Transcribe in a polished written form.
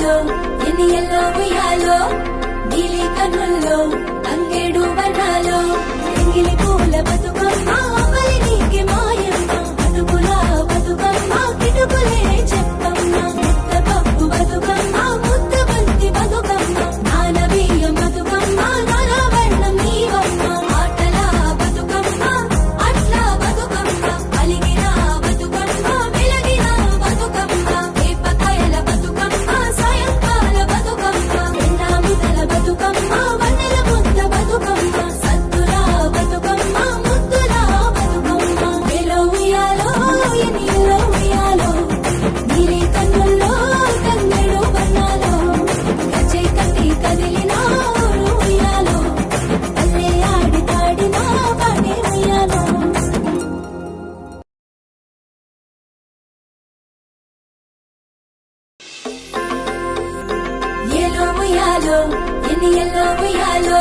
ఉయ్యాలో ఎన్నియల్లో ఉయ్యాలో నీలి కన్నుల్లో తంగేడు వర్ణాలో ఎంగిలి పూల బతుకమ్మ అమలి నీకి మాయమ్మ బతుకుల బతుకమ్మ కిటుకులే చెప్పమ్మ ముద్ద పప్పు బతుకమ్మ ముద్ద బంతి బతుకమ్మ నానబియ్యం బతుకమ్మ నానవర్ణం నీవమ్మ ఆటల బతుకమ్మ అట్ల బతుకమ్మ అలిగిన బతుకమ్మ వెలగిన బతుకమ్మ వేపకాయల బతుకమ్మ సాయంకాల బతుకమ్మ ఎండ ముద్దల బతుకమ్మ వన్నెల ముద్ద బతుకమ్మ సద్దుల బతుకమ్మ ముద్దుల బతుకమ్మ వేలో ఉయ్యాలో ఎన్నియల్లో ఉయ్యాలో నీలి కన్నుల్లో తంగెడు వర్ణాలో గజ్జె కట్టి కదిలిన ఊరు ఉయ్యాలో పల్లె ఆడి పాడిన పాడే ఉయ్యాలో ఏలో ఉయ్యాలో ఎన్నియల్లో ఉయ్యాలో